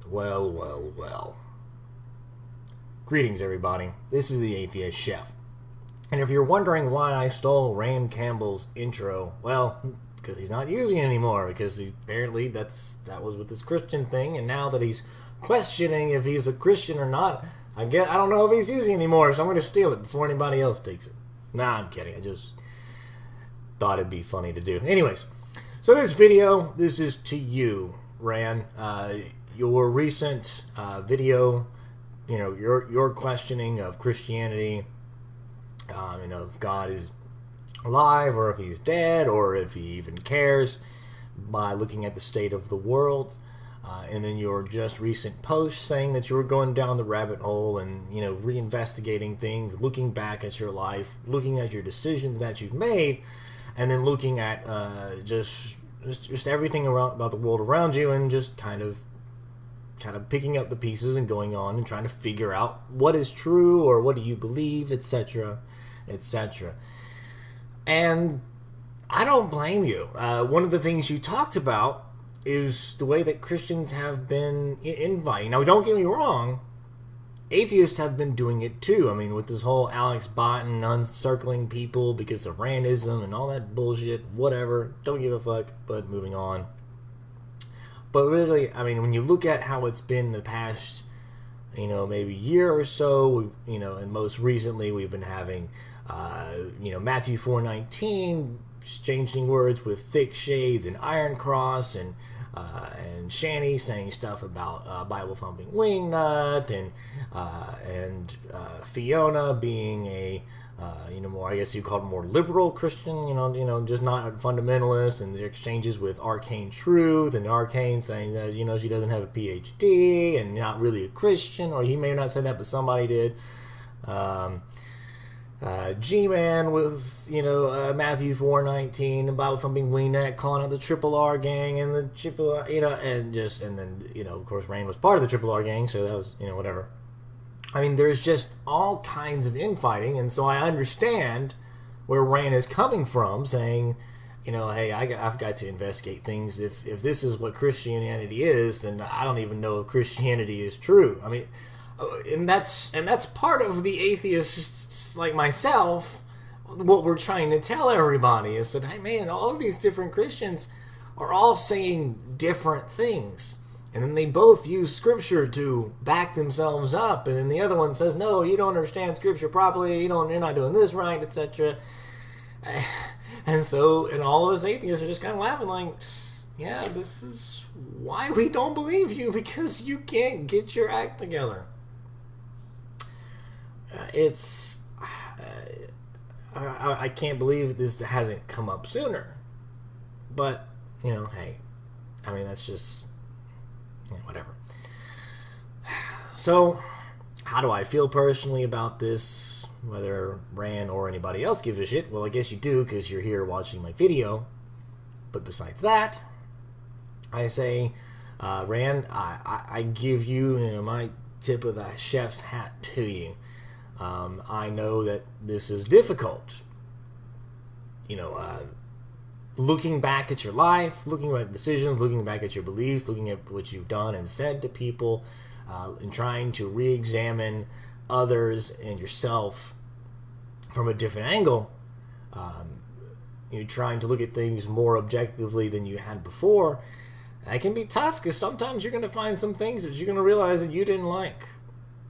Well, well, well. Greetings, everybody. This is the Atheist Chef. And if you're wondering why I stole Rand Campbell's intro, well, because he's not using it anymore, because apparently that was with this Christian thing, and now that he's questioning if he's a Christian or not, I don't know if he's using it anymore, so I'm going to steal it before anybody else takes it. Nah, I'm kidding. I just thought it'd be funny to do. Anyways, so this video, this is to you, Rand. Your recent video, your questioning of Christianity, if God is alive or if he's dead or if he even cares, by looking at the state of the world, and then your just recent post saying that you were going down the rabbit hole and reinvestigating things, looking back at your life, looking at your decisions that you've made, and then looking at just everything about the world around you, and just kind of picking up the pieces and going on and trying to figure out what is true or what do you believe, etc., etc. And I don't blame you. One of the things you talked about is the way that Christians have been inviting. Now, don't get me wrong, atheists have been doing it too. I mean, with this whole Alex Botten uncircling people because of Randism and all that bullshit, whatever, don't give a fuck, but moving on. But really, I mean, when you look at how it's been the past, maybe year or so, and most recently we've been having, Matthew 4:19, exchanging words with Thick Shades and Iron Cross, and Shani saying stuff about Bible thumping wingnut, and Fiona being a more, I guess you call it more liberal Christian, just not a fundamentalist, and the exchanges with Arcane Truth, and Arcane saying that, she doesn't have a PhD and not really a Christian, or he may not say that, but somebody did. G-Man with, Matthew 4:19, Bible thumping wingnut, calling out the Triple R gang, and the Triple R, and then, of course, Rand was part of the Triple R gang, so that was, whatever. I mean, there's just all kinds of infighting, and so I understand where Rand is coming from, saying, hey, I've got to investigate things. If this is what Christianity is, then I don't even know if Christianity is true. I mean, and that's part of the atheists like myself. What we're trying to tell everybody is that, hey, man, all of these different Christians are all saying different things. And then they both use Scripture to back themselves up, and then the other one says, "No, you don't understand Scripture properly. You're not doing this right, etc." And all of us atheists are just kind of laughing, like, "Yeah, this is why we don't believe you, because you can't get your act together." I can't believe this hasn't come up sooner. But hey, I mean, that's just. Whatever. So, how do I feel personally about this? Whether Rand or anybody else gives a shit? Well, I guess you do, because you're here watching my video. But besides that, I say, Rand, I give you, my tip of the chef's hat to you. I know that this is difficult. Looking back at your life, looking at decisions, looking back at your beliefs, looking at what you've done and said to people, and trying to re-examine others and yourself from a different angle. You're trying to look at things more objectively than you had before. That can be tough, because sometimes you're going to find some things that you're going to realize that you didn't like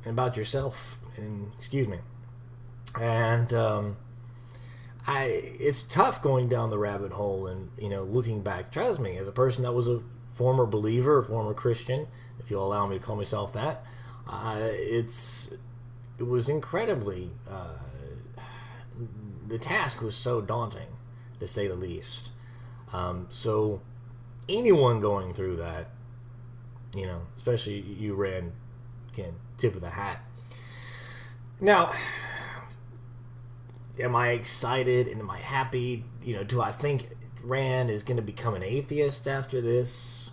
about yourself. And it's tough going down the rabbit hole and, looking back. Trust me, as a person that was a former believer, a former Christian, if you'll allow me to call myself that, it was incredibly, the task was so daunting, to say the least. So anyone going through that, especially you, Rand, again, tip of the hat. Now, am I excited and am I happy? Do I think Rand is going to become an atheist after this?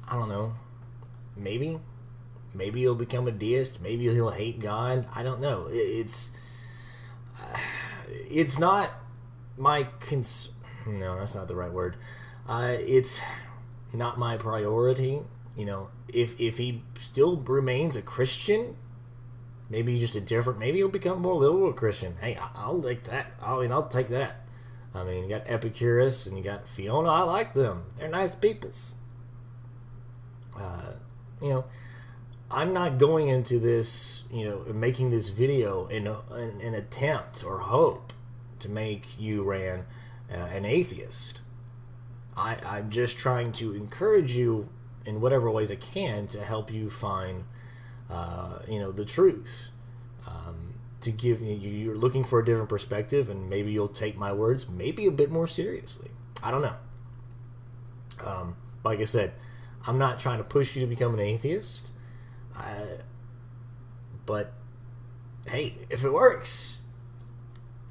I don't know. Maybe. Maybe he'll become a deist. Maybe he'll hate God. I don't know. It's not my no, that's not the right word. It's not my priority if he still remains a Christian, maybe just a different, maybe he'll become more liberal Christian. Hey, I'll like that. I'll take that. I mean, you got Epicurus and you got Fiona. I like them. They're nice peoples. I'm not going into this, making this video in an attempt or hope to make you, Ran, an atheist. I'm just trying to encourage you in whatever ways I can to help you find, the truth. To give you're looking for a different perspective, and maybe you'll take my words maybe a bit more seriously. I don't know. Like I said, I'm not trying to push you to become an atheist. But hey, if it works,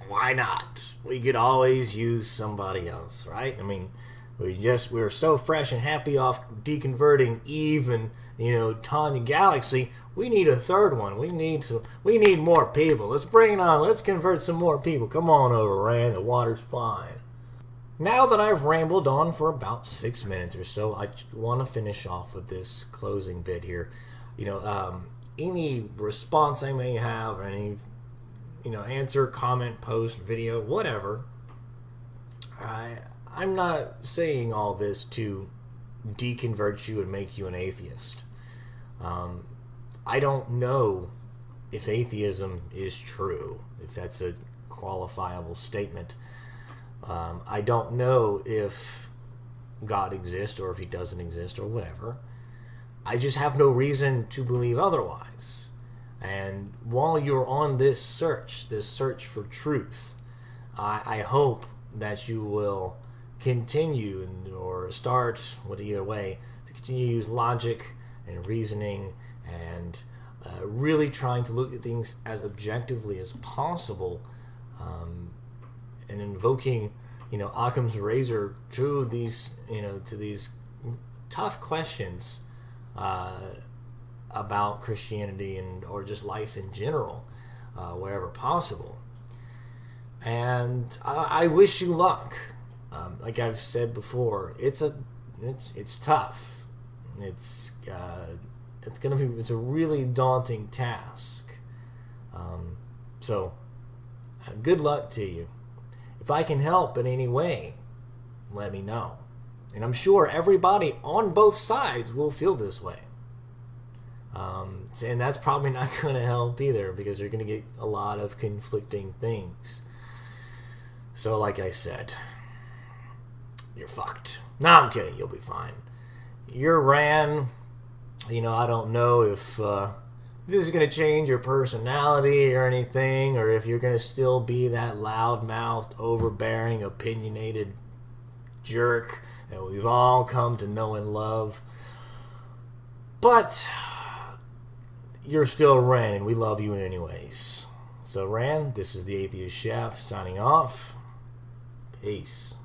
why not? We could always use somebody else, right? I mean, we were so fresh and happy off deconverting Eve and Tanya Galaxy. We need a third one. We need more people. Let's bring it on. Let's convert some more people. Come on over, Rand. The water's fine. Now that I've rambled on for about 6 minutes or so, I want to finish off with this closing bit here. Any response I may have, or any, answer, comment, post, video, whatever. I'm not saying all this to deconvert you and make you an atheist. I don't know if atheism is true, if that's a qualifiable statement. I don't know if God exists or if he doesn't exist or whatever. I just have no reason to believe otherwise. And while you're on this search for truth, I hope that you will continue or start, either way, to continue to use logic and reasoning and really trying to look at things as objectively as possible, and invoking, Occam's razor to these, to these tough questions about Christianity or just life in general, wherever possible. And I wish you luck. Like I've said before, it's tough. It's a really daunting task. So good luck to you. If I can help in any way, let me know. And I'm sure everybody on both sides will feel this way. And that's probably not going to help either, because you're going to get a lot of conflicting things. So like I said, you're fucked. No, I'm kidding. You'll be fine. You're Ran. I don't know if this is going to change your personality or anything, or if you're going to still be that loud-mouthed, overbearing, opinionated jerk that we've all come to know and love. But you're still Ran, and we love you anyways. So Ran, this is the Atheist Chef signing off. Peace.